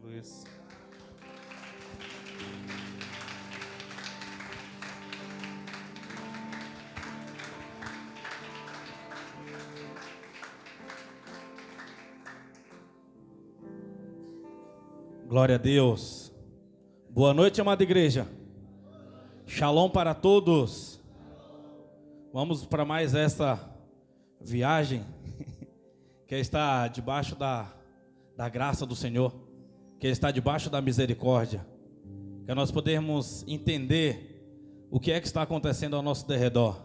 Luiz. Glória a Deus. Boa noite, amada igreja. Shalom para todos. Vamos para mais essa viagem que está debaixo da graça do Senhor, que está debaixo da misericórdia, que nós podemos entender o que é que está acontecendo ao nosso derredor.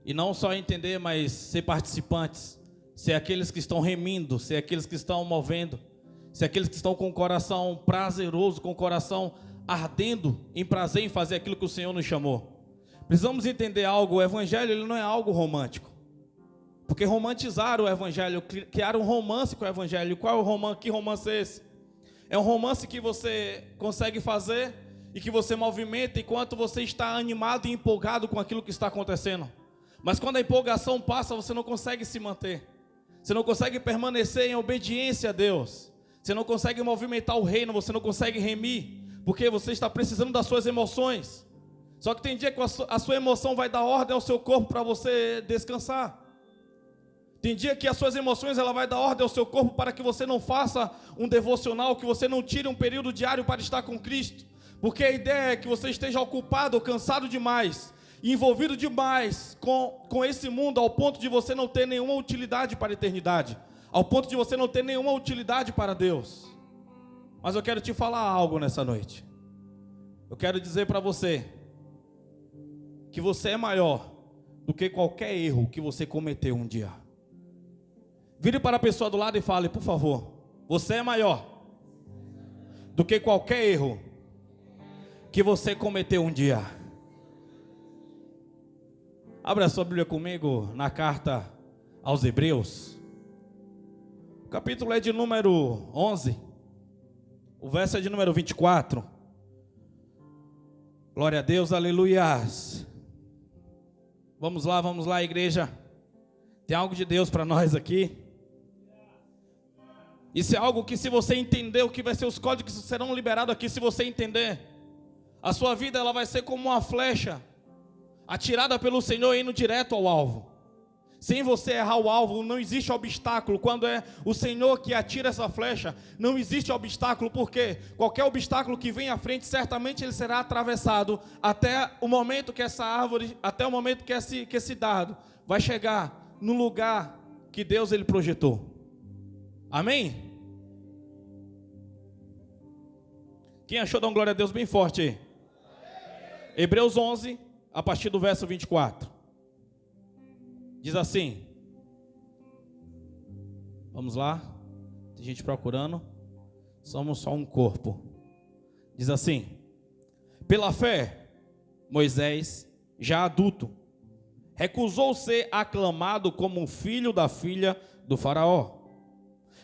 E não só entender, mas ser participantes, ser aqueles que estão remindo, ser aqueles que estão movendo, ser aqueles que estão com o coração prazeroso, com o coração ardendo em prazer em fazer aquilo que o Senhor nos chamou. Precisamos entender algo: o evangelho ele não é algo romântico, porque romantizaram o evangelho, criaram um romance com o evangelho. Qual é o romance? Que romance é esse? É um romance que você consegue fazer e que você movimenta enquanto você está animado e empolgado com aquilo que está acontecendo. Mas quando a empolgação passa, você não consegue se manter, você não consegue permanecer em obediência a Deus, você não consegue movimentar o reino, você não consegue remir, porque você está precisando das suas emoções. Só que tem dia que a sua emoção vai dar ordem ao seu corpo para você descansar. Tem dia que as suas emoções ela vai dar ordem ao seu corpo para que você não faça um devocional, que você não tire um período diário para estar com Cristo. Porque a ideia é que você esteja ocupado ou cansado demais, envolvido demais com esse mundo, ao ponto de você não ter nenhuma utilidade para a eternidade, ao ponto de você não ter nenhuma utilidade para Deus. Mas eu quero te falar algo nessa noite. Eu quero dizer para você que você é maior do que qualquer erro que você cometeu um dia. Vire para a pessoa do lado e fale: por favor, você é maior do que qualquer erro que você cometeu um dia. Abra a sua Bíblia comigo na carta aos Hebreus. O capítulo é de número 11. O verso é de número 24. Glória a Deus, aleluias. Vamos lá, igreja. Tem algo de Deus para nós aqui. Isso é algo que, se você entender o que vai ser os códigos que serão liberados aqui, se você entender, a sua vida ela vai ser como uma flecha atirada pelo Senhor, indo direto ao alvo. Sem você errar o alvo, não existe obstáculo. Quando é o Senhor que atira essa flecha, não existe obstáculo, porque qualquer obstáculo que vem à frente, certamente ele será atravessado até o momento que essa árvore, até o momento que esse dardo vai chegar no lugar que Deus ele projetou. Amém? Quem achou, dá uma glória a Deus bem forte aí. Hebreus 11, a partir do verso 24. Diz assim. Vamos lá. Tem gente procurando. Somos só um corpo. Diz assim: pela fé, Moisés, já adulto, recusou ser aclamado como um filho da filha do faraó,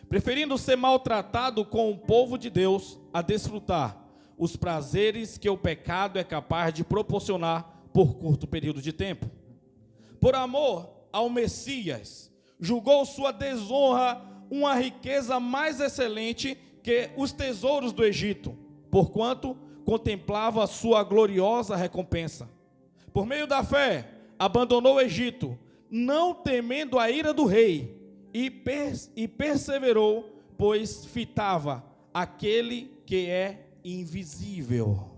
preferindo ser maltratado com o povo de Deus a desfrutar os prazeres que o pecado é capaz de proporcionar por curto período de tempo. Por amor ao Messias, julgou sua desonra uma riqueza mais excelente que os tesouros do Egito, porquanto contemplava a sua gloriosa recompensa. Por meio da fé, abandonou o Egito, não temendo a ira do rei, e perseverou, pois fitava aquele que é invisível.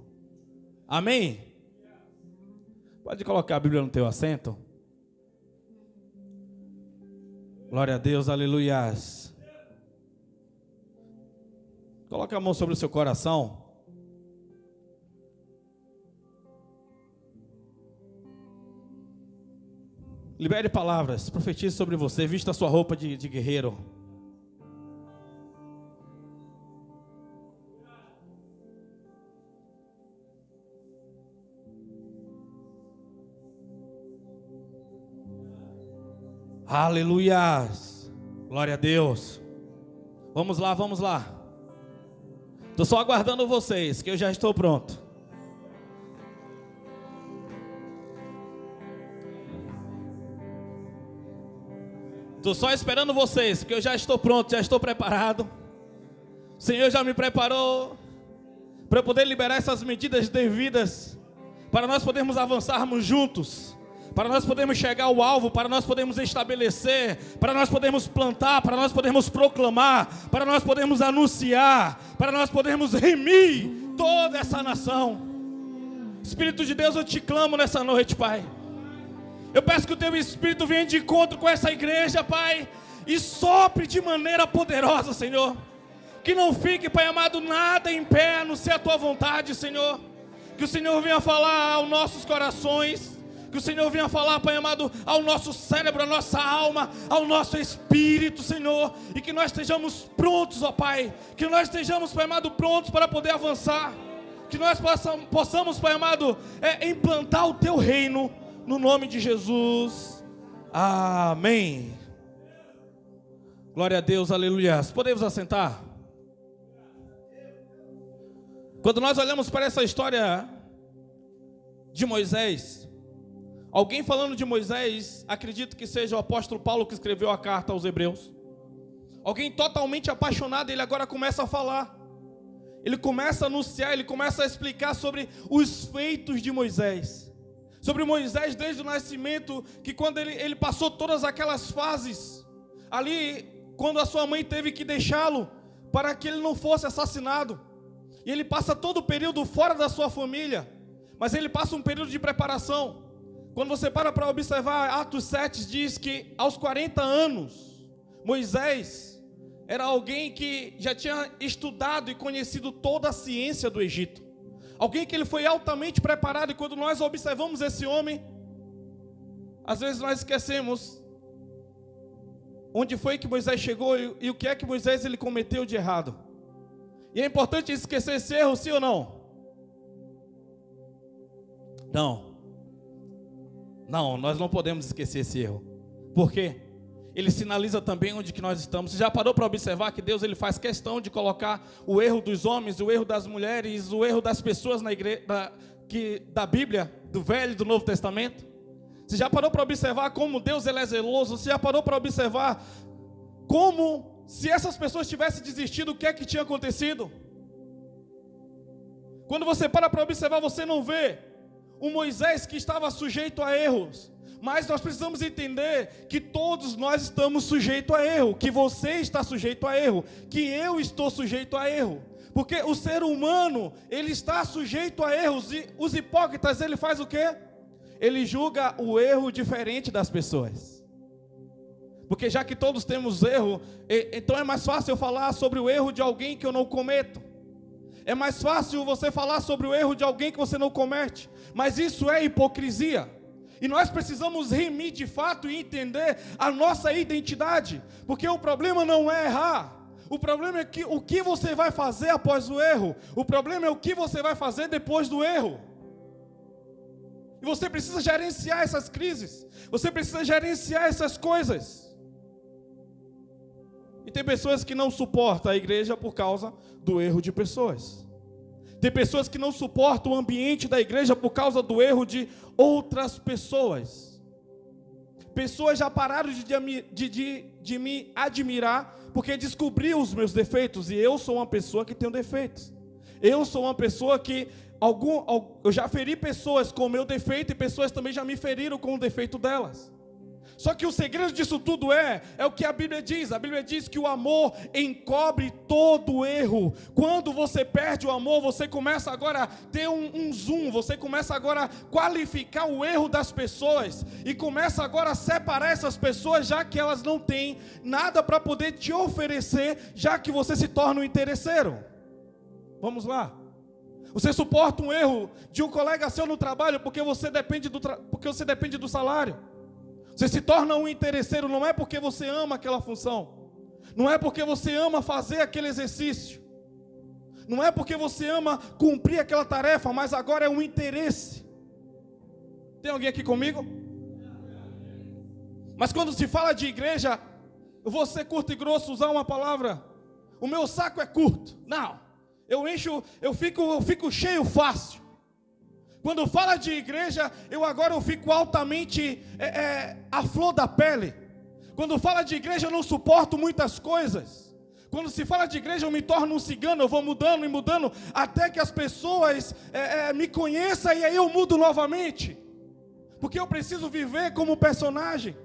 Amém? Pode colocar a Bíblia no teu assento. Glória a Deus, aleluias. Coloque a mão sobre o seu coração. Libere palavras, profetize sobre você, vista a sua roupa de guerreiro. Aleluias, glória a Deus. Vamos lá. Estou só aguardando vocês, que eu já estou pronto. Estou só esperando vocês, porque eu já estou pronto, já estou preparado. O Senhor já me preparou para eu poder liberar essas medidas devidas, para nós podermos avançarmos juntos, para nós podermos chegar ao alvo, para nós podermos estabelecer, para nós podermos plantar, para nós podermos proclamar, para nós podermos anunciar, para nós podermos remir toda essa nação. Espírito de Deus, eu te clamo nessa noite, Pai. Eu peço que o Teu Espírito venha de encontro com essa igreja, Pai, e sopre de maneira poderosa, Senhor. Que não fique, Pai amado, nada em pé, a não ser a Tua vontade, Senhor. Que o Senhor venha falar aos nossos corações, que o Senhor venha falar, Pai amado, ao nosso cérebro, à nossa alma, ao nosso espírito, Senhor. E que nós estejamos prontos, ó Pai. Que nós estejamos, Pai amado, prontos para poder avançar. Que nós possamos, Pai amado, implantar o Teu reino, no nome de Jesus. Amém. Glória a Deus, aleluia. Podemos assentar? Quando nós olhamos para essa história de Moisés, alguém falando de Moisés, acredito que seja o apóstolo Paulo que escreveu a carta aos Hebreus. Alguém totalmente apaixonado, ele agora começa a falar. Ele começa a anunciar, ele começa a explicar sobre os feitos de Moisés. Sobre Moisés desde o nascimento, que quando ele passou todas aquelas fases, ali, quando a sua mãe teve que deixá-lo, para que ele não fosse assassinado. E ele passa todo o período fora da sua família, mas ele passa um período de preparação. Quando você para observar, Atos 7 diz que aos 40 anos, Moisés era alguém que já tinha estudado e conhecido toda a ciência do Egito. Alguém que ele foi altamente preparado, e quando nós observamos esse homem, às vezes nós esquecemos onde foi que Moisés chegou e o que é que Moisés ele cometeu de errado. E é importante esquecer esse erro, sim ou não? Não, nós não podemos esquecer esse erro. Por quê? Ele sinaliza também onde que nós estamos. Você já parou para observar que Deus ele faz questão de colocar o erro dos homens, o erro das mulheres, o erro das pessoas na igreja, da Bíblia, do Velho e do Novo Testamento? Você já parou para observar como Deus ele é zeloso? Você já parou para observar como, se essas pessoas tivessem desistido, o que é que tinha acontecido? Quando você para observar, você não vê o Moisés que estava sujeito a erros. Mas nós precisamos entender que todos nós estamos sujeitos a erro, que você está sujeito a erro, que eu estou sujeito a erro. Porque o ser humano, ele está sujeito a erros, e os hipócritas, ele faz o quê? Ele julga o erro diferente das pessoas. Porque já que todos temos erro, então é mais fácil eu falar sobre o erro de alguém que eu não cometo. É mais fácil você falar sobre o erro de alguém que você não comete. Mas isso é hipocrisia. E nós precisamos remir de fato e entender a nossa identidade. Porque o problema não é errar. O problema é o que você vai fazer após o erro. O problema é o que você vai fazer depois do erro. E você precisa gerenciar essas crises. Você precisa gerenciar essas coisas. E tem pessoas que não suportam a igreja por causa do erro de pessoas. Tem pessoas que não suportam o ambiente da igreja por causa do erro de outras pessoas. Pessoas já pararam de me admirar porque descobriu os meus defeitos. E eu sou uma pessoa que tem defeitos. Eu sou uma pessoa que eu já feri pessoas com o meu defeito, e pessoas também já me feriram com o defeito delas. Só que o segredo disso tudo é o que a Bíblia diz. A Bíblia diz que o amor encobre todo erro. Quando você perde o amor, você começa agora a ter um zoom. Você começa agora a qualificar o erro das pessoas. E começa agora a separar essas pessoas, já que elas não têm nada para poder te oferecer, já que você se torna um interesseiro. Vamos lá. Você suporta um erro de um colega seu no trabalho porque você depende do salário. Você se torna um interesseiro, não é porque você ama aquela função, não é porque você ama fazer aquele exercício, não é porque você ama cumprir aquela tarefa, mas agora é um interesse. Tem alguém aqui comigo? Mas quando se fala de igreja, eu vou ser curto e grosso, usar uma palavra, o meu saco é curto. Não, eu fico cheio fácil. Quando fala de igreja, eu fico altamente à flor da pele. Quando fala de igreja, eu não suporto muitas coisas. Quando se fala de igreja, eu me torno um cigano, eu vou mudando e mudando, até que as pessoas me conheçam e aí eu mudo novamente. Porque eu preciso viver como personagem.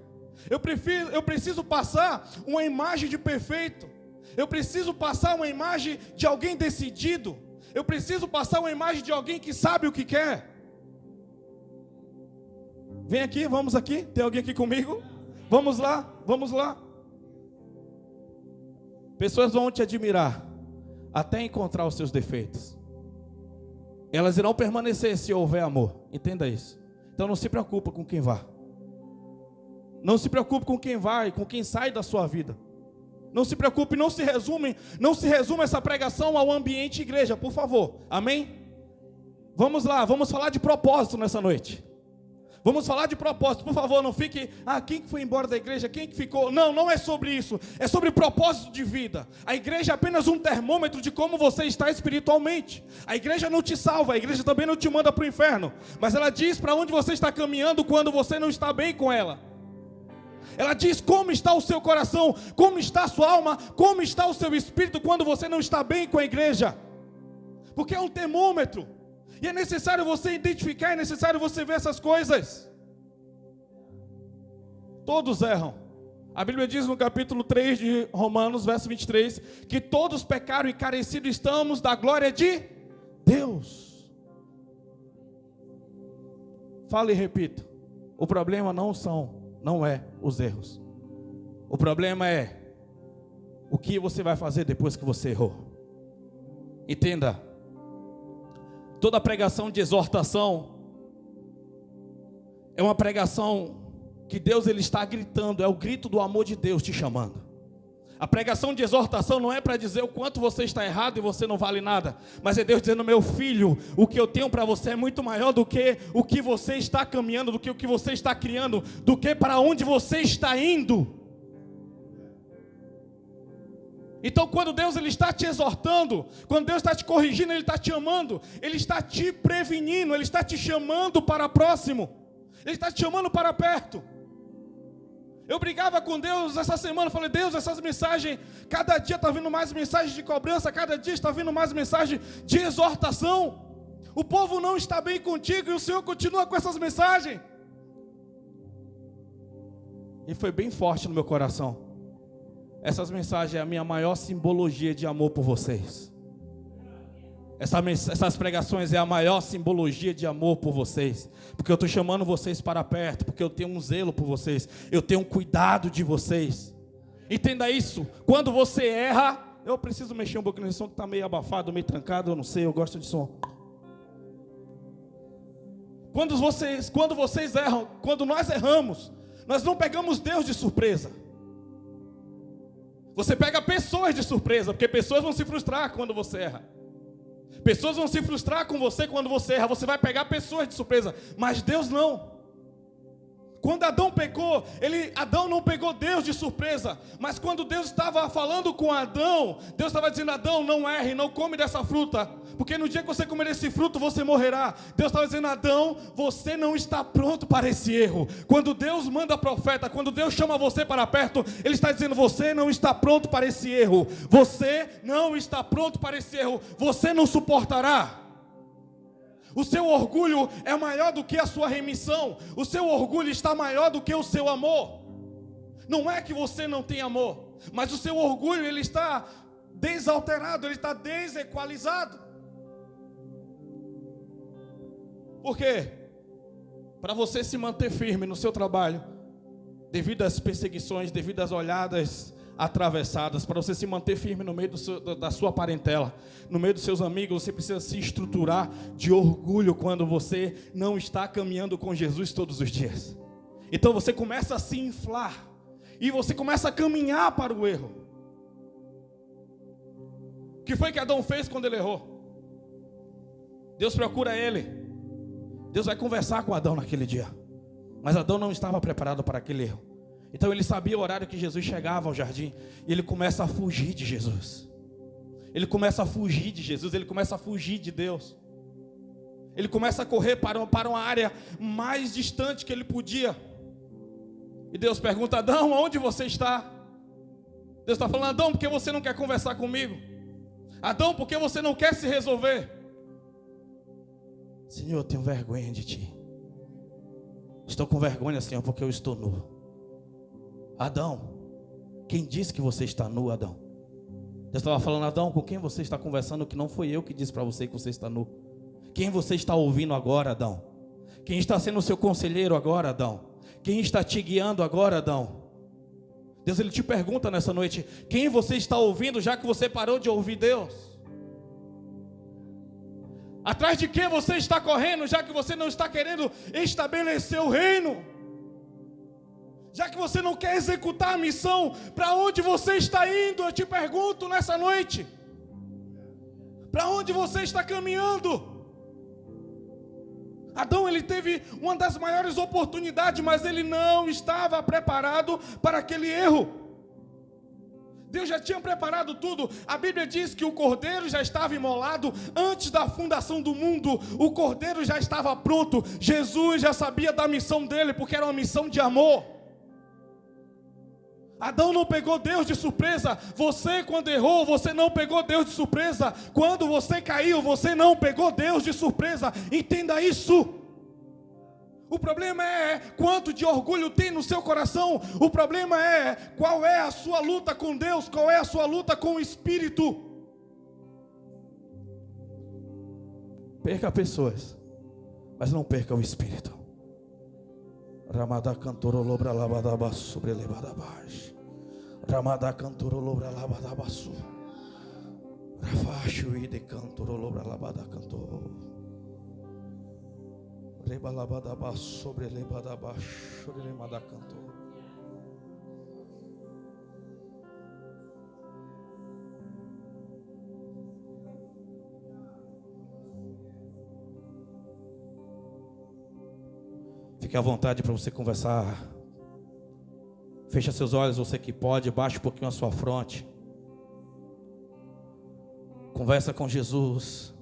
Eu preciso passar uma imagem de perfeito. Eu preciso passar uma imagem de alguém decidido. Eu preciso passar uma imagem de alguém que sabe o que quer. Vem aqui, vamos aqui. Tem alguém aqui comigo? Vamos lá, vamos lá. Pessoas vão te admirar até encontrar os seus defeitos. Elas irão permanecer se houver amor. Entenda isso. Então não se preocupe com quem vá. Não se preocupe com quem vai, com quem sai da sua vida. Não se preocupe, não se resume essa pregação ao ambiente igreja, por favor. Amém? Vamos lá, vamos falar de propósito nessa noite. Vamos falar de propósito, por favor, não fique, quem que foi embora da igreja, quem que ficou? Não, não é sobre isso, é sobre propósito de vida. A igreja é apenas um termômetro de como você está espiritualmente. A igreja não te salva, a igreja também não te manda para o inferno, mas ela diz para onde você está caminhando quando você não está bem com ela. Ela diz como está o seu coração, como está a sua alma, como está o seu espírito quando você não está bem com a igreja. Porque é um termômetro. E é necessário você identificar, é necessário você ver essas coisas. Todos erram. A Bíblia diz no capítulo 3 de Romanos, verso 23, que todos pecaram e carecidos estamos da glória de Deus. Fala e repita. O problema não é os erros. O problema é o que você vai fazer depois que você errou. Entenda. Toda pregação de exortação é uma pregação que Deus ele está gritando, é o grito do amor de Deus te chamando. A pregação de exortação não é para dizer o quanto você está errado e você não vale nada, mas é Deus dizendo: meu filho, o que eu tenho para você é muito maior do que o que você está caminhando, do que o que você está criando, do que para onde você está indo. Então quando Deus ele está te exortando, quando Deus está te corrigindo, Ele está te amando, Ele está te prevenindo, Ele está te chamando para próximo, Ele está te chamando para perto. Eu brigava com Deus essa semana, falei: Deus, essas mensagens, cada dia está vindo mais mensagens de cobrança, cada dia está vindo mais mensagem de exortação. O povo não está bem contigo e o Senhor continua com essas mensagens. E foi bem forte no meu coração. Essas mensagens é a minha maior simbologia de amor por vocês. Essas pregações é a maior simbologia de amor por vocês. Porque eu estou chamando vocês para perto. Porque eu tenho um zelo por vocês. Eu tenho um cuidado de vocês. Entenda isso. Quando você erra... Eu preciso mexer um pouquinho nesse som que está meio abafado, meio trancado. Eu não sei, eu gosto de som. Quando vocês erram, quando nós erramos, nós não pegamos Deus de surpresa. Você pega pessoas de surpresa, porque pessoas vão se frustrar quando você erra. Pessoas vão se frustrar com você quando você erra. Você vai pegar pessoas de surpresa, mas Deus não. Quando Adão pecou, Adão não pegou Deus de surpresa, mas quando Deus estava falando com Adão, Deus estava dizendo: Adão, não erre, não come dessa fruta, porque no dia que você comer esse fruto, você morrerá. Deus estava dizendo: Adão, você não está pronto para esse erro. Quando Deus manda profeta, quando Deus chama você para perto, Ele está dizendo: você não está pronto para esse erro, você não está pronto para esse erro, você não suportará. O seu orgulho é maior do que a sua remissão. O seu orgulho está maior do que o seu amor. Não é que você não tem amor, mas o seu orgulho ele está desalterado, ele está desequalizado. Por quê? Para você se manter firme no seu trabalho, devido às perseguições, devido às olhadas atravessadas, para você se manter firme no meio da sua parentela, no meio dos seus amigos, você precisa se estruturar de orgulho quando você não está caminhando com Jesus todos os dias. Então você começa a se inflar e você começa a caminhar para o erro. O que foi que Adão fez quando ele errou? Deus procura ele. Deus vai conversar com Adão naquele dia, mas Adão não estava preparado para aquele erro. Então ele sabia o horário que Jesus chegava ao jardim. E ele começa a fugir de Jesus. Ele começa a fugir de Jesus. Ele começa a fugir de Deus. Ele começa a correr para uma área mais distante que ele podia. E Deus pergunta: Adão, onde você está? Deus está falando: Adão, por que você não quer conversar comigo? Adão, por que você não quer se resolver? Senhor, eu tenho vergonha de ti. Estou com vergonha, Senhor, porque eu estou nu. Adão, quem disse que você está nu, Adão? Deus estava falando: Adão, com quem você está conversando que não foi eu que disse para você que você está nu? Quem você está ouvindo agora, Adão? Quem está sendo o seu conselheiro agora, Adão? Quem está te guiando agora, Adão? Deus, Ele te pergunta nessa noite: quem você está ouvindo, já que você parou de ouvir Deus? Atrás de quem você está correndo, já que você não está querendo estabelecer o reino? Já que você não quer executar a missão, para onde você está indo? Eu te pergunto nessa noite. Para onde você está caminhando? Adão, ele teve uma das maiores oportunidades, mas ele não estava preparado para aquele erro. Deus já tinha preparado tudo. A Bíblia diz que o cordeiro já estava imolado antes da fundação do mundo. O cordeiro já estava pronto. Jesus já sabia da missão dele, porque era uma missão de amor. Adão não pegou Deus de surpresa. Você, quando errou, você não pegou Deus de surpresa. Quando você caiu, você não pegou Deus de surpresa. Entenda isso. O problema é quanto de orgulho tem no seu coração. O problema é qual é a sua luta com Deus, qual é a sua luta com o Espírito. Perca pessoas, mas não perca o Espírito. Ramadá cantorou lobra labadaba sobre levadabash. Ramadá cantorou lobra labadaba su. Rafacho ide cantorou lobra labada cantor. Reba labadaba sobre levadaba sobre lemada cantor. Fique à vontade para você conversar. Feche seus olhos, você que pode, baixe um pouquinho a sua fronte. Conversa com Jesus.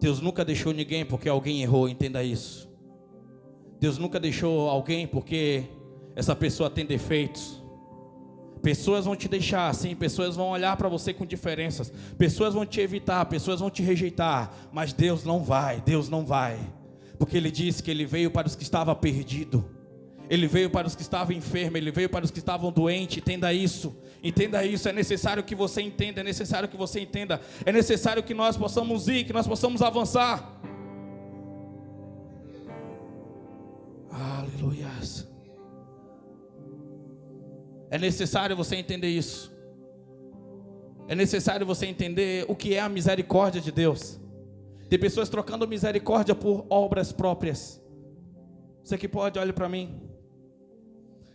Deus nunca deixou ninguém porque alguém errou, entenda isso. Deus nunca deixou alguém porque essa pessoa tem defeitos. Pessoas vão te deixar assim, pessoas vão olhar para você com diferenças, pessoas vão te evitar, pessoas vão te rejeitar, mas Deus não vai, porque Ele disse que Ele veio para os que estavam perdidos, Ele veio para os que estavam enfermos, Ele veio para os que estavam doentes. Entenda isso, é necessário que você entenda, é necessário que você entenda, é necessário que nós possamos ir, que nós possamos avançar. Aleluias. É necessário você entender isso. É necessário você entender o que é a misericórdia de Deus. Tem pessoas trocando misericórdia por obras próprias. Você que pode, olhe para mim.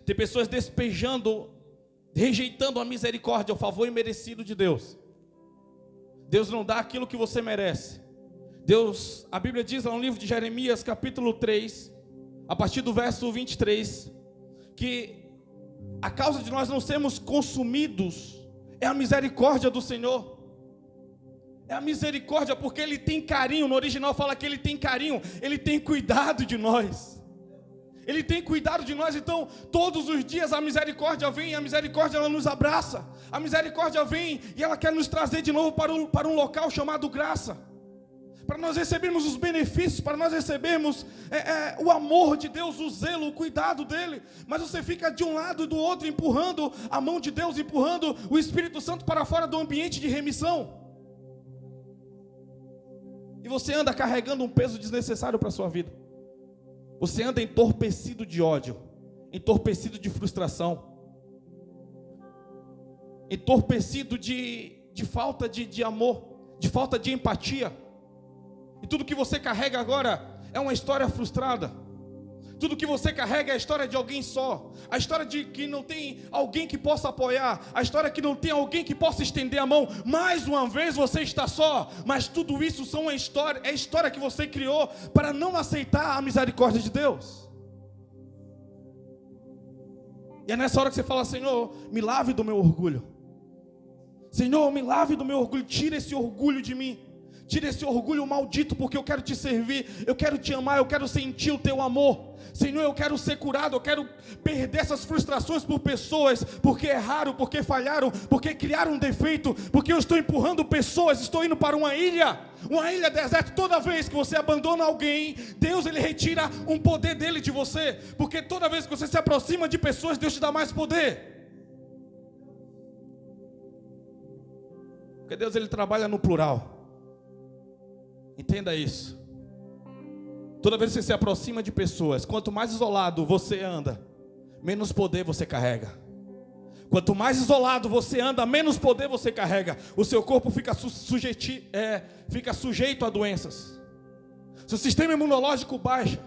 Tem pessoas despejando, rejeitando a misericórdia, o favor imerecido de Deus. Deus não dá aquilo que você merece. Deus, a Bíblia diz lá no livro de Jeremias, capítulo 3, a partir do verso 23, que a causa de nós não sermos consumidos é a misericórdia do Senhor. É a misericórdia, porque Ele tem carinho. No original fala que Ele tem carinho, Ele tem cuidado de nós. Ele tem cuidado de nós. Então todos os dias a misericórdia vem, a misericórdia ela nos abraça. A misericórdia vem e ela quer nos trazer de novo para um local chamado graça, para nós recebermos os benefícios, para nós recebermos o amor de Deus, o zelo, o cuidado dEle. Mas você fica de um lado e do outro, empurrando a mão de Deus, empurrando o Espírito Santo para fora do ambiente de remissão. E você anda carregando um peso desnecessário para a sua vida. Você anda entorpecido de ódio, entorpecido de frustração, entorpecido de falta de amor, de falta de empatia. E tudo que você carrega agora é uma história frustrada. Tudo que você carrega é a história de alguém só. A história de que não tem alguém que possa apoiar. A história que não tem alguém que possa estender a mão. Mais uma vez você está só. Mas tudo isso é a história que você criou para não aceitar a misericórdia de Deus. E é nessa hora que você fala: Senhor, me lave do meu orgulho. Senhor, me lave do meu orgulho. Tira esse orgulho de mim. Tira esse orgulho maldito, porque eu quero te servir, eu quero te amar, eu quero sentir o teu amor. Senhor, eu quero ser curado, eu quero perder essas frustrações por pessoas, porque erraram, porque falharam, porque criaram um defeito, porque eu estou empurrando pessoas, estou indo para uma ilha deserta. Toda vez que você abandona alguém, Deus ele retira um poder dele de você, porque toda vez que você se aproxima de pessoas, Deus te dá mais poder. Porque Deus ele trabalha no plural. Entenda isso. Toda vez que você se aproxima de pessoas, quanto mais isolado você anda, menos poder você carrega. Quanto mais isolado você anda, menos poder você carrega. O seu corpo fica sujeito a doenças. Seu sistema imunológico baixa.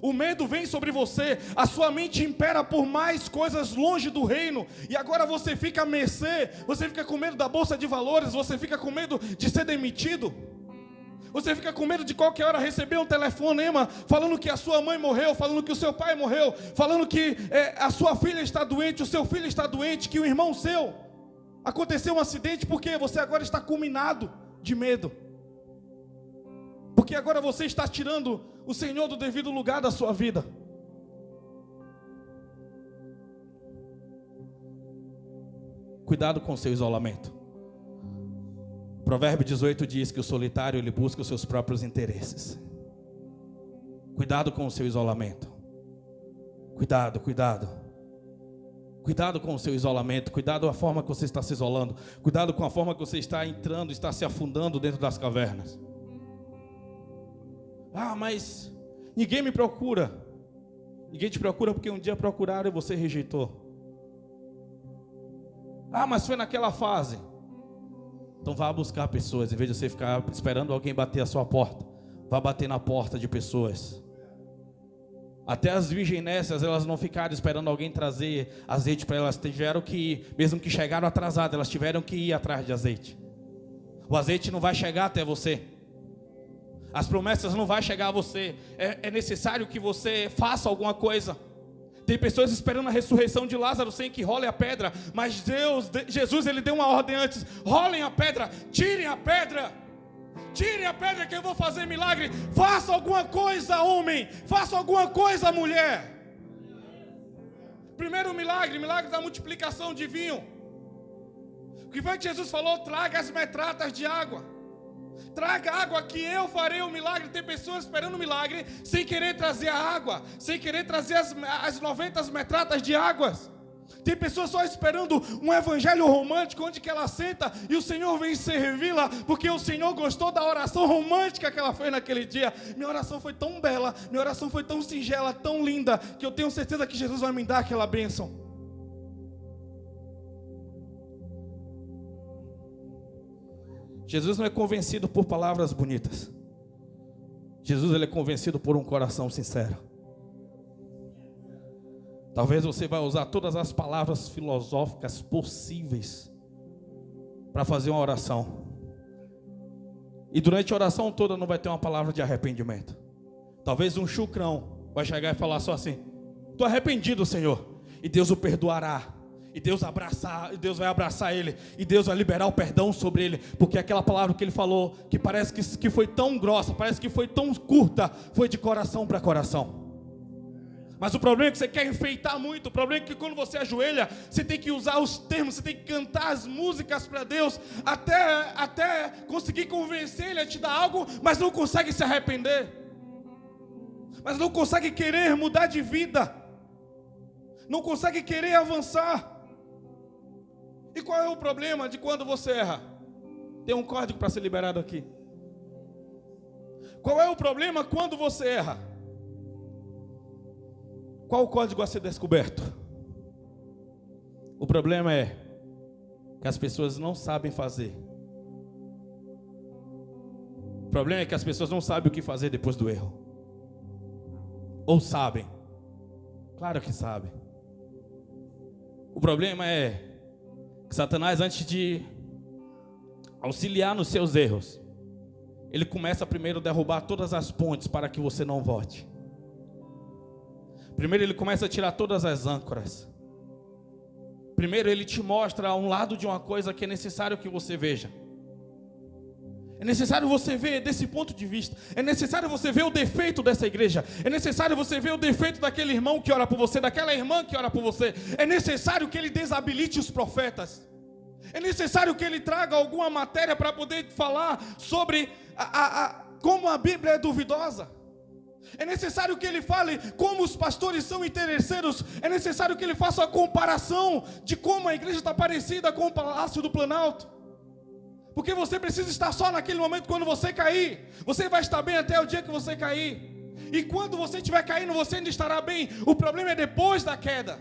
O medo vem sobre você. A sua mente impera por mais coisas longe do reino. E agora você fica a mercê. Você fica com medo da bolsa de valores. Você fica com medo de ser demitido. Você fica com medo de qualquer hora receber um telefonema falando que a sua mãe morreu, falando que o seu pai morreu, falando que a sua filha está doente, o seu filho está doente, que o irmão seu aconteceu um acidente, porque você agora está culminado de medo. Porque agora você está tirando o Senhor do devido lugar da sua vida. Cuidado com o seu isolamento. Provérbio 18 diz que o solitário ele busca os seus próprios interesses. Cuidado com o seu isolamento. Cuidado com o seu isolamento. Cuidado com a forma que você está se isolando. Cuidado com a forma que você está entrando, está se afundando dentro das cavernas. Ah, mas ninguém me procura. Ninguém te procura porque um dia procuraram e você rejeitou. Ah, mas foi naquela fase. Então vá buscar pessoas, em vez de você ficar esperando alguém bater a sua porta. Vá bater na porta de pessoas. Até as virginessas, elas não ficaram esperando alguém trazer azeite para elas. Tiveram que ir, mesmo que chegaram atrasadas, elas tiveram que ir atrás de azeite. O azeite não vai chegar até você. As promessas não vão chegar a você. É necessário que você faça alguma coisa. Tem pessoas esperando a ressurreição de Lázaro sem que role a pedra, mas Jesus ele deu uma ordem antes: rolem a pedra, tirem a pedra que eu vou fazer milagre. Faça alguma coisa, homem, faça alguma coisa, mulher. Primeiro milagre da multiplicação de vinho. O que foi que Jesus falou? Traga as metratas de água. Traga água que eu farei o milagre. Tem pessoas esperando o milagre sem querer trazer a água, sem querer trazer as 90 metratas de águas. Tem pessoas só esperando um evangelho romântico onde que ela senta e o Senhor vem servi-la, porque o Senhor gostou da oração romântica que ela fez naquele dia. Minha oração foi tão bela, minha oração foi tão singela, tão linda, que eu tenho certeza que Jesus vai me dar aquela bênção. Jesus não é convencido por palavras bonitas. Jesus ele é convencido por um coração sincero. Talvez você vai usar todas as palavras filosóficas possíveis para fazer uma oração. E durante a oração toda não vai ter uma palavra de arrependimento. Talvez um chucrão vai chegar e falar só assim: estou arrependido, Senhor. E Deus o perdoará. E Deus vai abraçar ele. E Deus vai liberar o perdão sobre ele. Porque aquela palavra que ele falou, que parece que foi tão grossa, parece que foi tão curta, foi de coração para coração. Mas o problema é que você quer enfeitar muito. O problema é que quando você ajoelha, você tem que usar os termos, você tem que cantar as músicas para Deus, até conseguir convencer ele a te dar algo, mas não consegue se arrepender. Mas não consegue querer mudar de vida. Não consegue querer avançar. E qual é o problema de quando você erra? Tem um código para ser liberado aqui. Qual é o problema quando você erra? Qual o código a ser descoberto? O problema é que as pessoas não sabem fazer. O problema é que as pessoas não sabem o que fazer depois do erro. Ou sabem? Claro que sabem. O problema é que Satanás, antes de auxiliar nos seus erros, ele começa primeiro a derrubar todas as pontes para que você não volte. Primeiro ele começa a tirar todas as âncoras. Primeiro ele te mostra um lado de uma coisa que é necessário que você veja. É necessário você ver desse ponto de vista. É necessário você ver o defeito dessa igreja. É necessário você ver o defeito daquele irmão que ora por você, daquela irmã que ora por você. É necessário que ele desabilite os profetas. É necessário que ele traga alguma matéria para poder falar sobre como a Bíblia é duvidosa. É necessário que ele fale como os pastores são interesseiros. É necessário que ele faça a comparação de como a igreja está parecida com o Palácio do Planalto. Porque você precisa estar só naquele momento quando você cair. Você vai estar bem até o dia que você cair. E quando você estiver caindo, você ainda estará bem. O problema é depois da queda.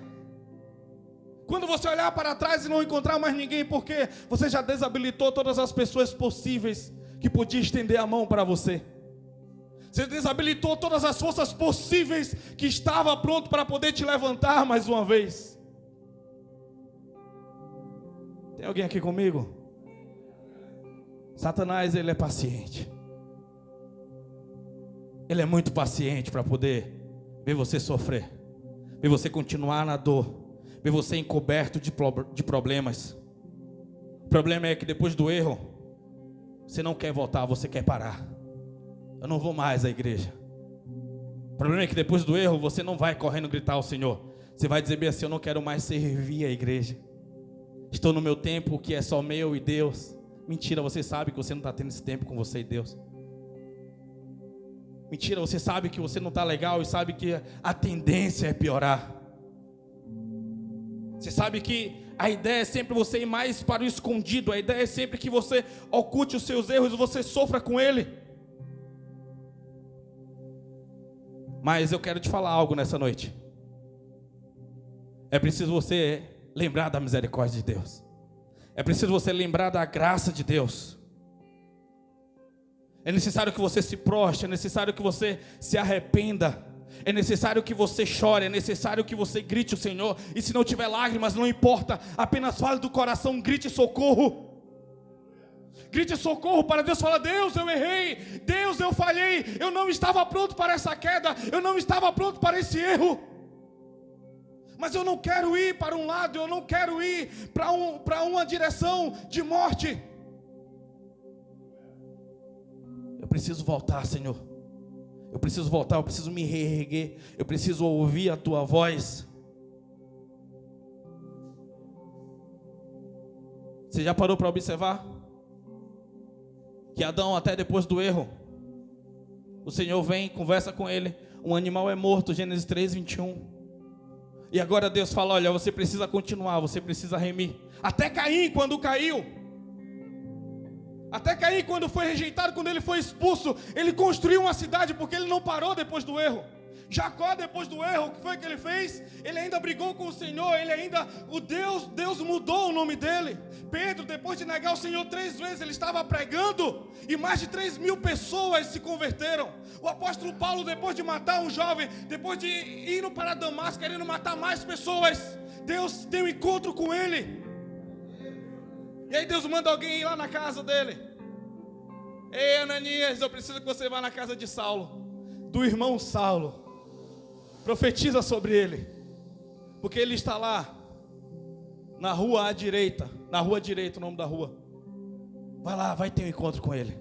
Quando você olhar para trás e não encontrar mais ninguém, porque você já desabilitou todas as pessoas possíveis que podiam estender a mão para você. Você desabilitou todas as forças possíveis que estava pronto para poder te levantar mais uma vez. Tem alguém aqui comigo? Satanás, ele é paciente. Ele é muito paciente para poder ver você sofrer, ver você continuar na dor, ver você encoberto de problemas. O problema é que depois do erro, você não quer voltar, você quer parar. Eu não vou mais à igreja. O problema é que depois do erro, você não vai correndo gritar ao Senhor. Você vai dizer bem assim: eu não quero mais servir a igreja. Estou no meu tempo que é só meu e Deus. Mentira, você sabe que você não está tendo esse tempo com você e Deus. Mentira, você sabe que você não está legal e sabe que a tendência é piorar. Você sabe que a ideia é sempre você ir mais para o escondido. A ideia é sempre que você oculte os seus erros e você sofra com ele. Mas eu quero te falar algo nessa noite. É preciso você lembrar da misericórdia de Deus. É preciso você lembrar da graça de Deus. É necessário que você se prostre, é necessário que você se arrependa, é necessário que você chore, é necessário que você grite o Senhor. E se não tiver lágrimas, não importa, apenas fale do coração, grite socorro. Grite socorro para Deus, fala: Deus, eu errei, Deus, eu falhei, eu não estava pronto para essa queda, eu não estava pronto para esse erro. Mas eu não quero ir para um lado, eu não quero ir para uma direção de morte. Eu preciso voltar, Senhor. Eu preciso voltar, eu preciso me reerguer. Eu preciso ouvir a Tua voz. Você já parou para observar? Que Adão, até depois do erro, o Senhor vem, conversa com ele. Um animal é morto, Gênesis 3, 21. E agora Deus fala: olha, você precisa continuar, você precisa remir. Até Caim, quando caiu, até Caim, quando foi rejeitado, quando ele foi expulso, ele construiu uma cidade, porque ele não parou depois do erro. Jacó, depois do erro, o que foi que ele fez? Ele ainda brigou com o Senhor, Deus mudou o nome dele. Pedro, depois de negar o Senhor 3 vezes, ele estava pregando, e mais de 3.000 pessoas se converteram. O apóstolo Paulo, depois de matar um jovem, depois de ir para Damasco, querendo matar mais pessoas, Deus tem um encontro com ele. E aí Deus manda alguém ir lá na casa dele. Ei, Ananias, eu preciso que você vá na casa de Saulo, do irmão Saulo. Profetiza sobre ele, porque ele está lá, na rua à direita, o nome da rua. Vai lá, vai ter um encontro com ele.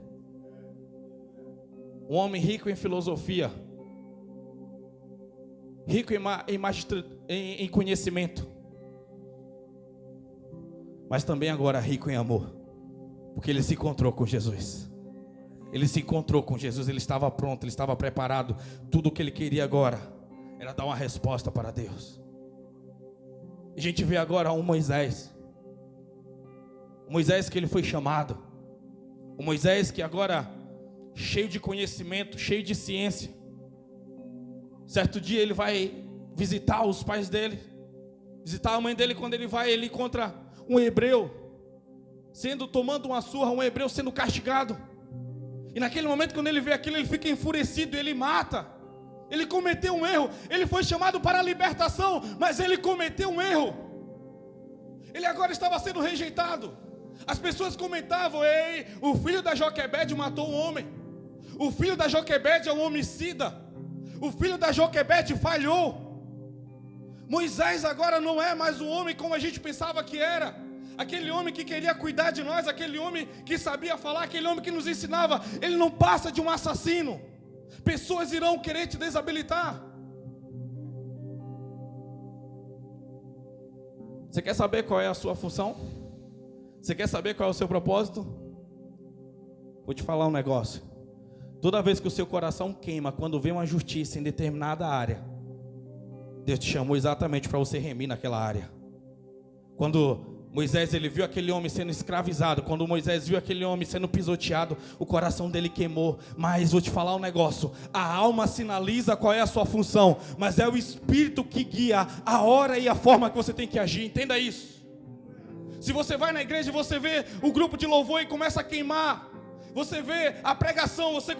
Um homem rico em filosofia, rico em conhecimento, mas também agora rico em amor, porque ele se encontrou com Jesus. Ele se encontrou com Jesus, ele estava pronto, ele estava preparado. Tudo o que ele queria agora era dar uma resposta para Deus. A gente vê agora um Moisés. O Moisés que ele foi chamado. O Moisés que agora, cheio de conhecimento, cheio de ciência. Certo dia ele vai visitar os pais dele, visitar a mãe dele. Quando ele vai, ele encontra um hebreu tomando uma surra, um hebreu sendo castigado. E naquele momento, quando ele vê aquilo, ele fica enfurecido, ele mata. Ele cometeu um erro. Ele foi chamado para a libertação, mas ele cometeu um erro. Ele agora estava sendo rejeitado. As pessoas comentavam: ei, o filho da Joquebede matou um homem. O filho da Joquebede é um homicida. O filho da Joquebede falhou. Moisés agora não é mais um homem como a gente pensava que era. aquele homem que queria cuidar de nós, aquele homem que sabia falar, aquele homem que nos ensinava, ele não passa de um assassino. Pessoas irão querer te desabilitar. Você quer saber qual é a sua função? Você quer saber qual é o seu propósito? Vou te falar um negócio. Toda vez que o seu coração queima quando vê uma justiça em determinada área, Deus te chamou exatamente para você remir naquela área. Quando Moisés ele viu aquele homem sendo escravizado, quando Moisés viu aquele homem sendo pisoteado, o coração dele queimou. Mas vou te falar um negócio, a alma sinaliza qual é a sua função, mas é o Espírito que guia a hora e a forma que você tem que agir, entenda isso. Se você vai na igreja e você vê o grupo de louvor e começa a queimar, você vê a pregação, seu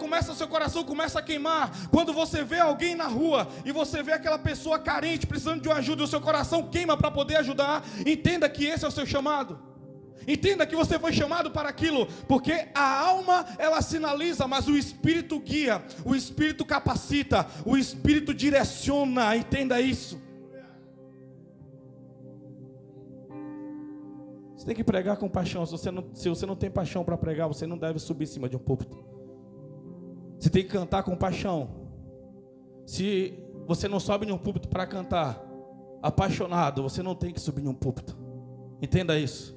coração começa a queimar. Quando você vê alguém na rua e você vê aquela pessoa carente, precisando de uma ajuda, e o seu coração queima para poder ajudar, entenda que esse é o seu chamado. Entenda que você foi chamado para aquilo, porque a alma ela sinaliza, mas o Espírito guia, o Espírito capacita, o Espírito direciona, entenda isso. Você tem que pregar com paixão. Se você não tem paixão para pregar, você não deve subir em cima de um púlpito. Você tem que cantar com paixão. Se você não sobe em um púlpito para cantar apaixonado, você não tem que subir em um púlpito. Entenda isso.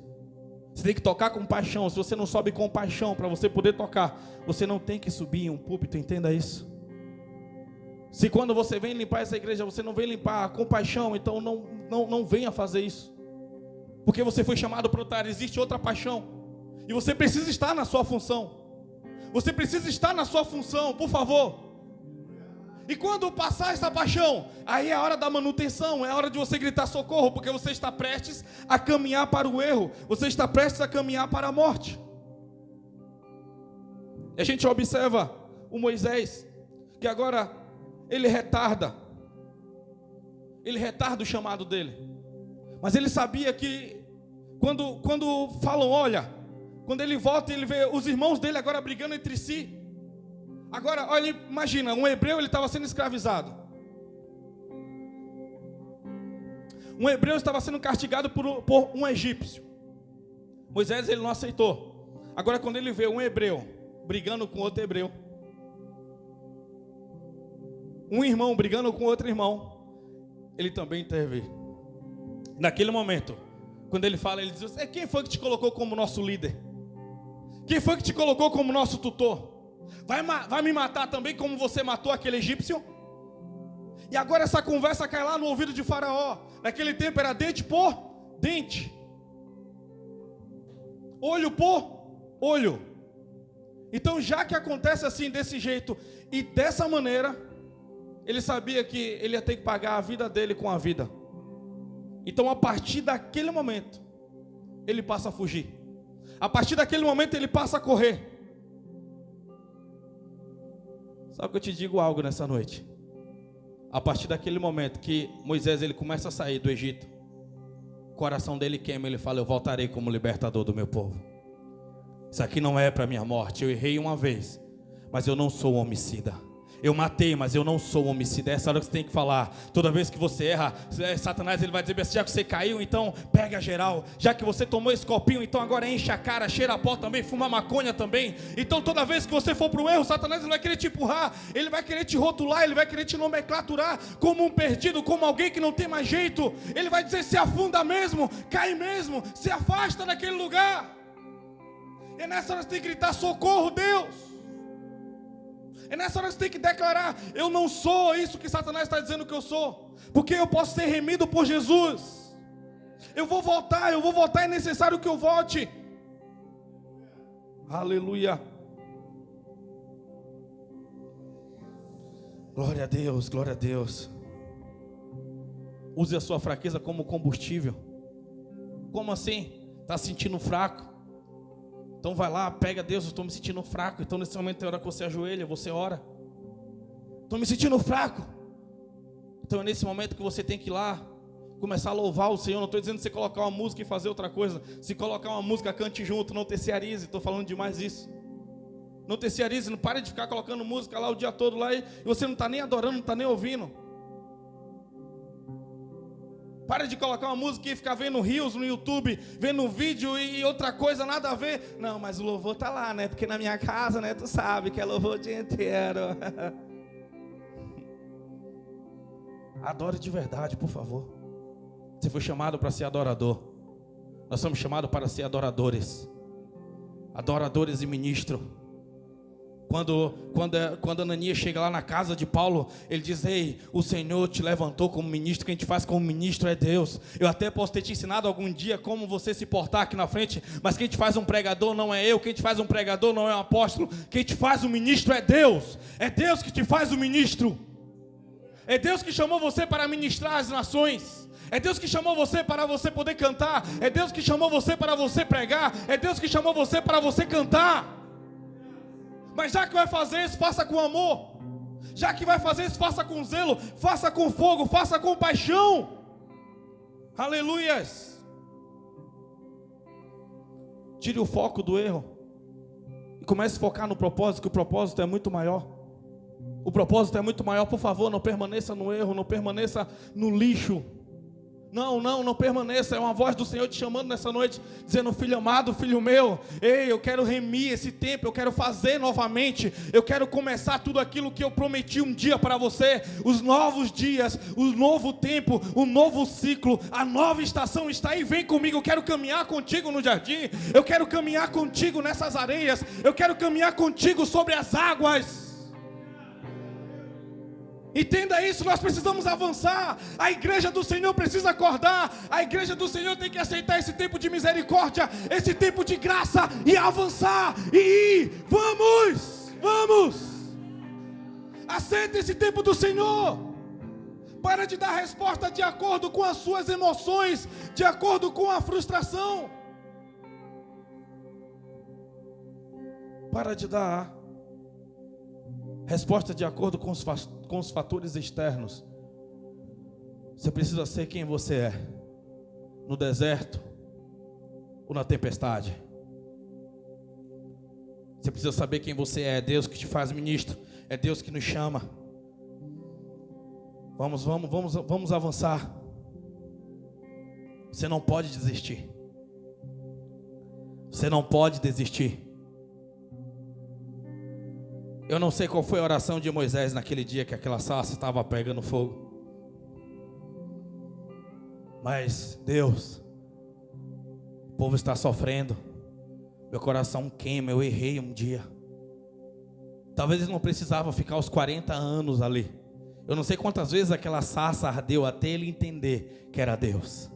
Você tem que tocar com paixão. Se você não sobe com paixão para você poder tocar, você não tem que subir em um púlpito. Entenda isso. Se quando você vem limpar essa igreja, você não vem limpar com paixão, então não venha fazer isso. Porque você foi chamado para lutar, existe outra paixão. E você precisa estar na sua função. Você precisa estar na sua função, por favor. E quando passar essa paixão, aí é a hora da manutenção, é a hora de você gritar socorro, porque você está prestes a caminhar para o erro, você está prestes a caminhar para a morte. E a gente observa o Moisés, que agora ele retarda o chamado dele. Mas ele sabia que quando falam, olha, quando ele volta, ele vê os irmãos dele agora brigando entre si. Agora, olha, imagina, um hebreu ele estava sendo escravizado. Um hebreu estava sendo castigado por um egípcio. Moisés ele não aceitou. Agora, quando ele vê um hebreu brigando com outro hebreu, um irmão brigando com outro irmão, ele também teve. Naquele momento, quando ele fala, ele diz: quem foi que te colocou como nosso líder? Quem foi que te colocou como nosso tutor? Vai me matar também como você matou aquele egípcio? E agora essa conversa cai lá no ouvido de Faraó. Naquele tempo era dente por dente, olho por olho. Então, já que acontece assim, desse jeito e dessa maneira, ele sabia que ele ia ter que pagar a vida dele com a vida. Então, a partir daquele momento, ele passa a fugir. A partir daquele momento, ele passa a correr. Sabe que eu te digo algo nessa noite? A partir daquele momento que Moisés ele começa a sair do Egito, o coração dele queima, ele fala: eu voltarei como libertador do meu povo. Isso aqui não é para minha morte. Eu errei uma vez, mas eu não sou homicida. Eu matei, mas eu não sou homicida. Essa hora que você tem que falar. Toda vez que você erra, Satanás ele vai dizer: já que você caiu, então pega geral. Já que você tomou esse copinho, então agora enche a cara, cheira a pó também, fuma maconha também. Então toda vez que você for para o erro, Satanás ele vai querer te empurrar, ele vai querer te rotular, ele vai querer te nomenclaturar como um perdido, como alguém que não tem mais jeito. Ele vai dizer: se afunda mesmo, cai mesmo, se afasta daquele lugar. E nessa hora você tem que gritar: socorro, Deus. É nessa hora que você tem que declarar: eu não sou isso que Satanás está dizendo que eu sou, porque eu posso ser remido por Jesus. Eu vou voltar, é necessário que eu volte. Aleluia. Glória a Deus, glória a Deus. Use a sua fraqueza como combustível. Como assim? Está se sentindo fraco? Então vai lá, pega: Deus, eu estou me sentindo fraco. Então nesse momento é hora que você ajoelha, você ora. Estou me sentindo fraco. Então é nesse momento que você tem que ir lá, começar a louvar o Senhor. Não estou dizendo você colocar uma música e fazer outra coisa. Se colocar uma música, cante junto, não terciarize. Estou falando demais isso. Não terciarize, não pare de ficar colocando música lá o dia todo lá e você não está nem adorando, não está nem ouvindo. Para de colocar uma música e ficar vendo reels no YouTube, vendo um vídeo e outra coisa, nada a ver. Não, mas o louvor tá lá, né? Porque na minha casa, né? Tu sabe que é louvor o dia inteiro. Adore de verdade, por favor. Você foi chamado para ser adorador. Nós somos chamados para ser adoradores. Adoradores e ministros. Quando Ananias chega lá na casa de Paulo, ele diz: ei, o Senhor te levantou como ministro. Quem te faz como ministro é Deus. Eu até posso ter te ensinado algum dia como você se portar aqui na frente, mas quem te faz um pregador não é eu. Quem te faz um pregador não é um apóstolo. Quem te faz um ministro é Deus. É Deus que te faz um ministro. É Deus que chamou você para ministrar as nações. É Deus que chamou você para você poder cantar. É Deus que chamou você para você pregar. É Deus que chamou você para você cantar. Mas já que vai fazer isso, faça com amor. Já que vai fazer isso, faça com zelo. Faça com fogo, faça com paixão. Aleluias. Tire o foco do erro e comece a focar no propósito, que o propósito é muito maior. O propósito é muito maior. Por favor, não permaneça no erro, não permaneça no lixo. Não permaneça. É uma voz do Senhor te chamando nessa noite, dizendo: filho amado, filho meu, ei, eu quero remir esse tempo, eu quero fazer novamente, eu quero começar tudo aquilo que eu prometi um dia para você. Os novos dias, o novo tempo, o novo ciclo, a nova estação está aí. Vem comigo, eu quero caminhar contigo no jardim, eu quero caminhar contigo nessas areias, eu quero caminhar contigo sobre as águas. Entenda isso, nós precisamos avançar. A igreja do Senhor precisa acordar. A igreja do Senhor tem que aceitar esse tempo de misericórdia, esse tempo de graça, e avançar, e ir. Vamos. Aceita esse tempo do Senhor. Para de dar resposta de acordo com as suas emoções, de acordo com a frustração. Para de dar resposta de acordo com os fatores externos. Você precisa ser quem você é, no deserto ou na tempestade. Você precisa saber quem você é. É Deus que te faz ministro, é Deus que nos chama. Vamos avançar. Você não pode desistir. Você não pode desistir. Eu não sei qual foi a oração de Moisés naquele dia que aquela sarça estava pegando fogo. Mas Deus, o povo está sofrendo, meu coração queima, eu errei um dia. Talvez ele não precisava ficar os 40 anos ali. Eu não sei quantas vezes aquela sarça ardeu até ele entender que era Deus.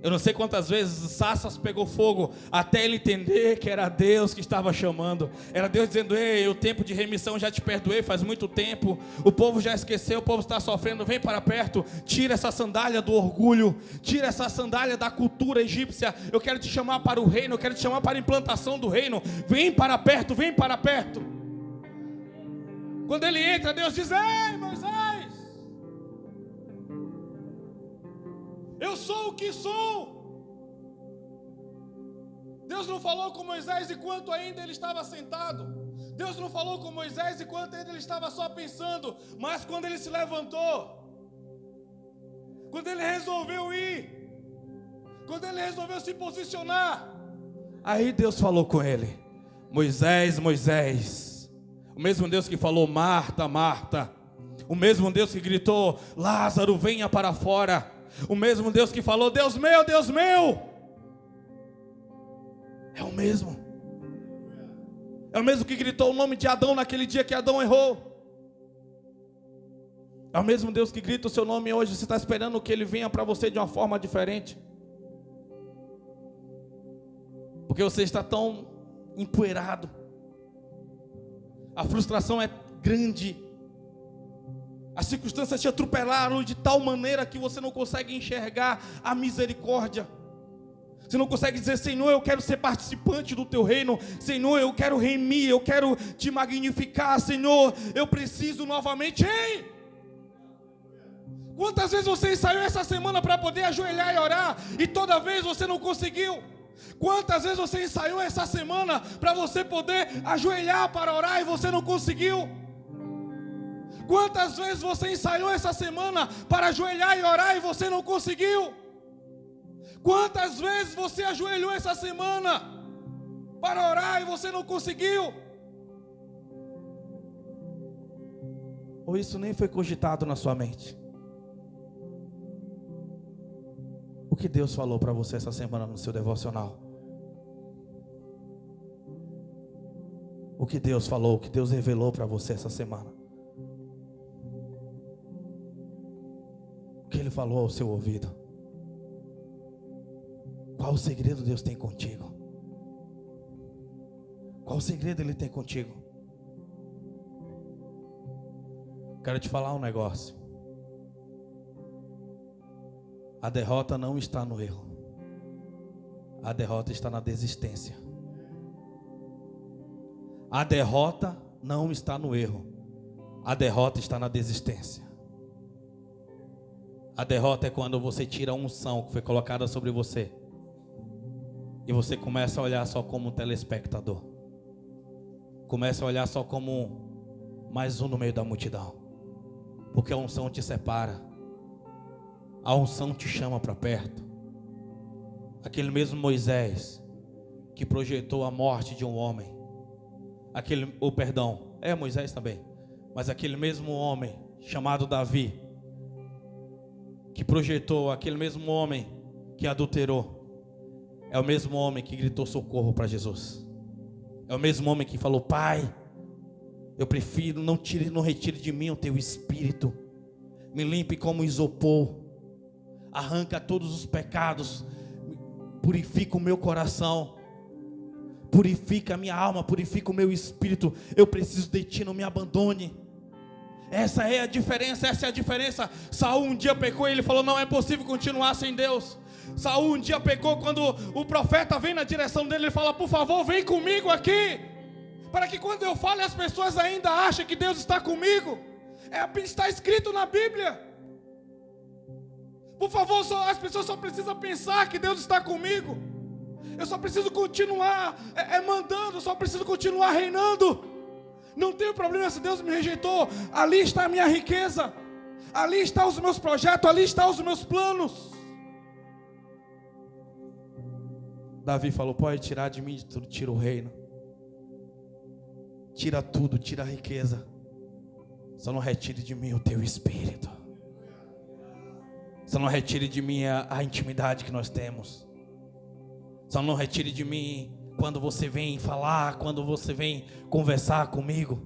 Eu não sei quantas vezes sarças pegou fogo até ele entender que era Deus que estava chamando. Era Deus dizendo: ei, o tempo de remissão já te perdoei faz muito tempo. O povo já esqueceu, o povo está sofrendo. Vem para perto, tira essa sandália do orgulho, tira essa sandália da cultura egípcia. Eu quero te chamar para o reino, eu quero te chamar para a implantação do reino. Vem para perto, vem para perto. Quando ele entra, Deus diz: ei, Moisés, eu sou o que sou. Deus não falou com Moisés enquanto ainda ele estava sentado. Deus não falou com Moisés enquanto ainda ele estava só pensando. Mas quando ele se levantou, quando ele resolveu ir, quando ele resolveu se posicionar, aí Deus falou com ele: Moisés, Moisés. O mesmo Deus que falou: Marta, Marta. O mesmo Deus que gritou: Lázaro, venha para fora. O mesmo Deus que falou: Deus meu, Deus meu. É o mesmo. É o mesmo que gritou o nome de Adão naquele dia que Adão errou. É o mesmo Deus que grita o seu nome hoje. Você está esperando que Ele venha para você de uma forma diferente, porque você está tão empoeirado. A frustração é grande. As circunstâncias te atropelaram de tal maneira que você não consegue enxergar a misericórdia. Você não consegue dizer: Senhor, eu quero ser participante do teu reino. Senhor, eu quero remir, eu quero te magnificar. Senhor, eu preciso novamente. Ei! Quantas vezes você ensaiou essa semana para poder ajoelhar e orar, e toda vez você não conseguiu? Quantas vezes você ensaiou essa semana para você poder ajoelhar para orar e você não conseguiu? Quantas vezes você ensaiou essa semana para ajoelhar e orar e você não conseguiu? Quantas vezes você ajoelhou essa semana para orar e você não conseguiu? Ou isso nem foi cogitado na sua mente? O que Deus falou para você essa semana no seu devocional? O que Deus falou, o que Deus revelou para você essa semana? O que Ele falou ao seu ouvido? Qual o segredo Deus tem contigo? Qual o segredo Ele tem contigo? Quero te falar um negócio. A derrota não está no erro. A derrota está na desistência. A derrota não está no erro. A derrota está na desistência. A derrota é quando você tira a unção que foi colocada sobre você e você começa a olhar só como um telespectador. Começa a olhar só como mais um no meio da multidão. Porque a unção te separa. A unção te chama para perto. Aquele mesmo Moisés que projetou a morte de um homem. Moisés também. Mas aquele mesmo homem chamado Davi, que projetou, aquele mesmo homem que adulterou, é o mesmo homem que gritou socorro para Jesus. É o mesmo homem que falou: Pai, eu prefiro, não retire de mim o teu espírito, me limpe como isopor, arranca todos os pecados, purifica o meu coração, purifica a minha alma, purifica o meu espírito. Eu preciso de ti, não me abandone. Essa é a diferença. Saul um dia pecou e ele falou: não é possível continuar sem Deus. Saul um dia pecou, quando o profeta vem na direção dele, ele fala: por favor, vem comigo aqui, para que quando eu fale as pessoas ainda achem que Deus está comigo. Está escrito na Bíblia. Por favor, as pessoas só precisam pensar que Deus está comigo. Eu só preciso continuar mandando, só preciso continuar reinando. Não tenho problema se Deus me rejeitou. Ali está a minha riqueza, ali estão os meus projetos, ali estão os meus planos. Davi falou: pode tirar de mim de tudo, tira o reino, tira tudo, tira a riqueza, só não retire de mim o teu espírito. Só não retire de mim a intimidade que nós temos. Só não retire de mim quando você vem falar, quando você vem conversar comigo.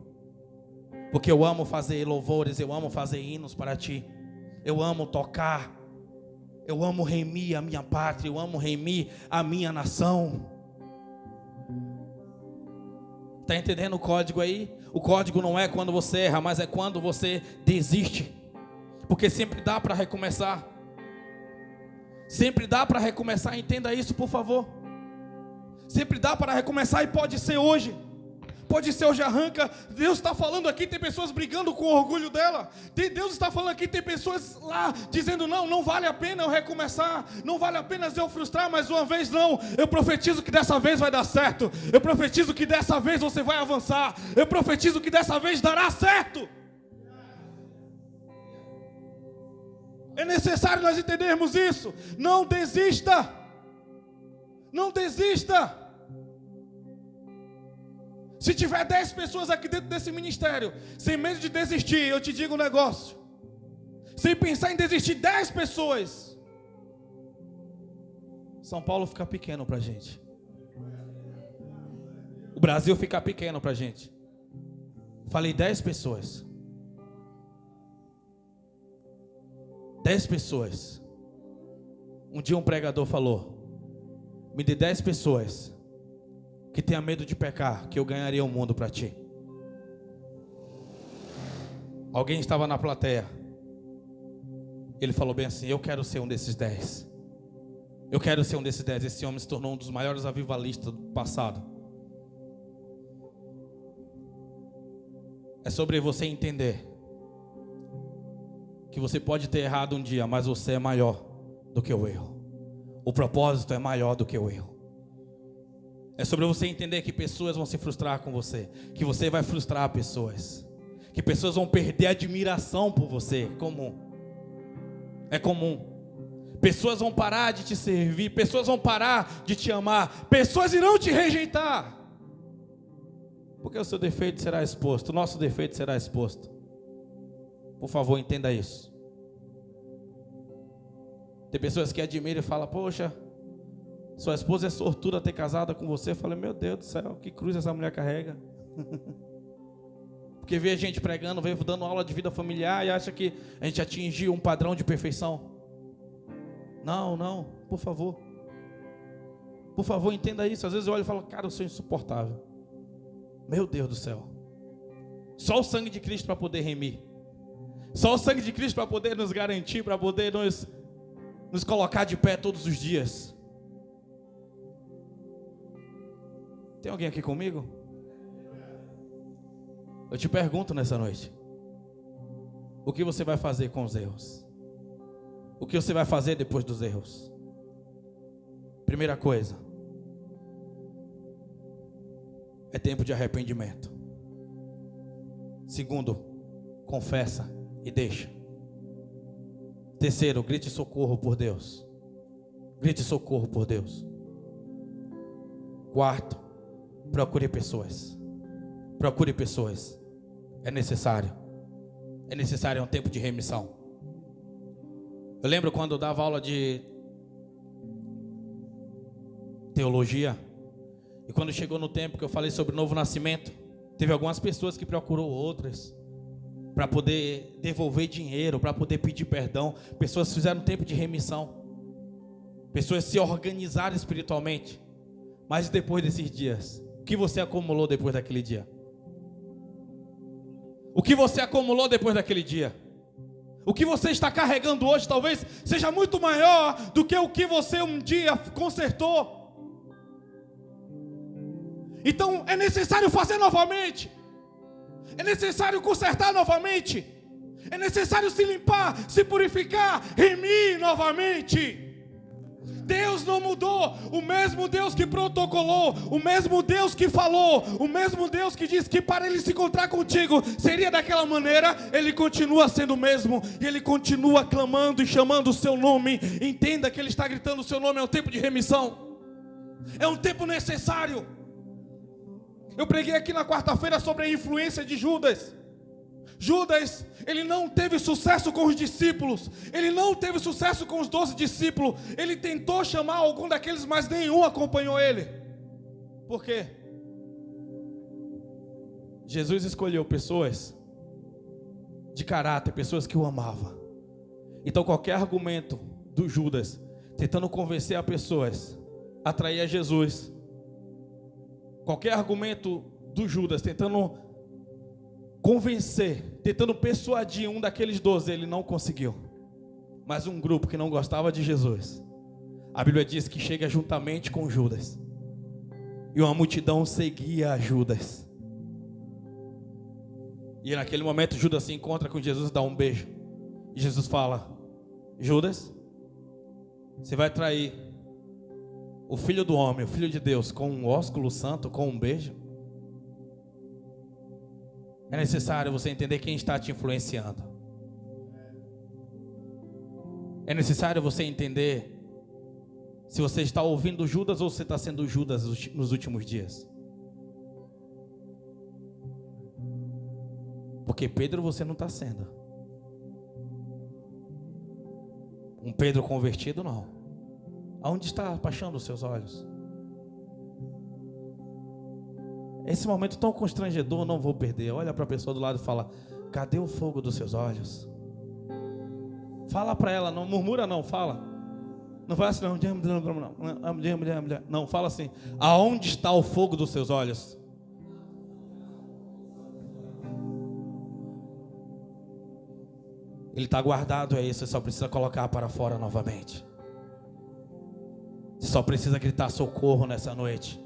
Porque eu amo fazer louvores, eu amo fazer hinos para ti. Eu amo tocar. Eu amo remir a minha pátria, eu amo remir a minha nação. Está entendendo o código aí? O código não é quando você erra, mas é quando você desiste. Porque sempre dá para recomeçar. Sempre dá para recomeçar, entenda isso, por favor. Sempre dá para recomeçar e pode ser hoje. Pode ser hoje, arranca. Deus está falando aqui, tem pessoas brigando com o orgulho dela. Deus está falando aqui, tem pessoas lá dizendo: não vale a pena eu recomeçar, não vale a pena eu frustrar mais uma vez, não. Eu profetizo que dessa vez vai dar certo. Eu profetizo que dessa vez você vai avançar. Eu profetizo que dessa vez dará certo. É necessário nós entendermos isso. Não desista. Não desista. Se tiver 10 pessoas aqui dentro desse ministério, sem medo de desistir, eu te digo um negócio. Sem pensar em desistir, 10 pessoas, São Paulo fica pequeno pra gente. O Brasil fica pequeno pra gente. Falei 10 pessoas. 10 pessoas. Um dia um pregador falou: me dê 10 pessoas que tenha medo de pecar, que eu ganharia o mundo para ti. Alguém estava na plateia. Ele falou bem assim: eu quero ser um desses 10. Eu quero ser um desses 10. Esse homem se tornou um dos maiores avivalistas do passado. É sobre você entender que você pode ter errado um dia, mas você é maior do que o erro. O propósito é maior do que o erro. É sobre você entender que pessoas vão se frustrar com você, que você vai frustrar pessoas, que pessoas vão perder a admiração por você. É comum. Pessoas vão parar de te servir, pessoas vão parar de te amar, pessoas irão te rejeitar. Porque o seu defeito será exposto, o nosso defeito será exposto. Por favor, entenda isso. Tem pessoas que admiram e falam: poxa, sua esposa é sortuda ter casado com você. Eu falei: meu Deus do céu, que cruz essa mulher carrega. Porque vê a gente pregando, vê dando aula de vida familiar e acha que a gente atingiu um padrão de perfeição. Não, por favor. Por favor, entenda isso. Às vezes eu olho e falo: cara, eu sou insuportável. Meu Deus do céu. Só o sangue de Cristo para poder remir. Só o sangue de Cristo para poder nos garantir, para poder nos colocar de pé todos os dias. Tem alguém aqui comigo? Eu te pergunto nessa noite: o que você vai fazer com os erros? O que você vai fazer depois dos erros? Primeira coisa, é tempo de arrependimento. Segundo, confessa e deixa. Terceiro, grite socorro por Deus. Grite socorro por Deus. Quarto, procure pessoas. Procure pessoas. É necessário um tempo de remissão. Eu lembro quando eu dava aula de teologia, e quando chegou no tempo que eu falei sobre o novo nascimento, teve algumas pessoas que procurou outras para poder devolver dinheiro, para poder pedir perdão. Pessoas fizeram um tempo de remissão. Pessoas se organizaram espiritualmente. Mas depois desses dias, o que você acumulou depois daquele dia? O que você acumulou depois daquele dia? O que você está carregando hoje talvez seja muito maior do que o que você um dia consertou. Então é necessário fazer novamente. É necessário consertar novamente. É necessário se limpar, se purificar, remir novamente. Deus não mudou. O mesmo Deus que protocolou, o mesmo Deus que falou, o mesmo Deus que disse que para Ele se encontrar contigo seria daquela maneira, Ele continua sendo o mesmo. E Ele continua clamando e chamando o seu nome. Entenda que Ele está gritando o seu nome. É um tempo de remissão. É um tempo necessário. Eu preguei aqui na quarta-feira sobre a influência de Judas. Judas, ele não teve sucesso com os discípulos. Ele não teve sucesso com os 12 discípulos. Ele tentou chamar algum daqueles, mas nenhum acompanhou ele. Por quê? Jesus escolheu pessoas de caráter, pessoas que o amavam. Então qualquer argumento do Judas, tentando convencer a pessoas a trair a Jesus, qualquer argumento do Judas tentando convencer, tentando persuadir um daqueles 12, ele não conseguiu. Mas um grupo que não gostava de Jesus, a Bíblia diz que chega juntamente com Judas, e uma multidão seguia Judas. E naquele momento Judas se encontra com Jesus e dá um beijo. E Jesus fala: Judas, você vai trair o Filho do Homem, o Filho de Deus, com um ósculo santo, com um beijo? É necessário você entender quem está te influenciando. É necessário você entender se você está ouvindo Judas ou você está sendo Judas nos últimos dias. Porque Pedro você não está sendo. Um Pedro convertido não. Aonde está a paixão dos seus olhos? Esse momento tão constrangedor não vou perder. Olha para a pessoa do lado e fala: cadê o fogo dos seus olhos? Fala para ela, não murmura não, fala. Não vai assim não, fala assim: aonde está o fogo dos seus olhos? Ele está guardado aí, você só precisa colocar para fora novamente. Você só precisa gritar socorro nessa noite.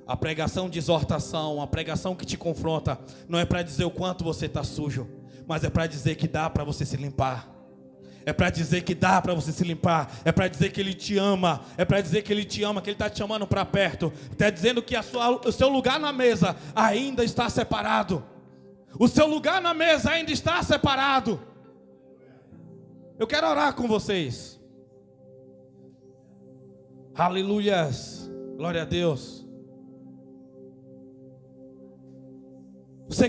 A pregação de exortação, a pregação que te confronta, não é para dizer o quanto você está sujo, mas é para dizer que dá para você se limpar. É para dizer que dá para você se limpar. É para dizer que Ele te ama. É para dizer que Ele te ama, que Ele está te chamando para perto. Está dizendo que o seu lugar na mesa ainda está separado. O seu lugar na mesa ainda está separado. Eu quero orar com vocês. Aleluias. Glória a Deus. O segredo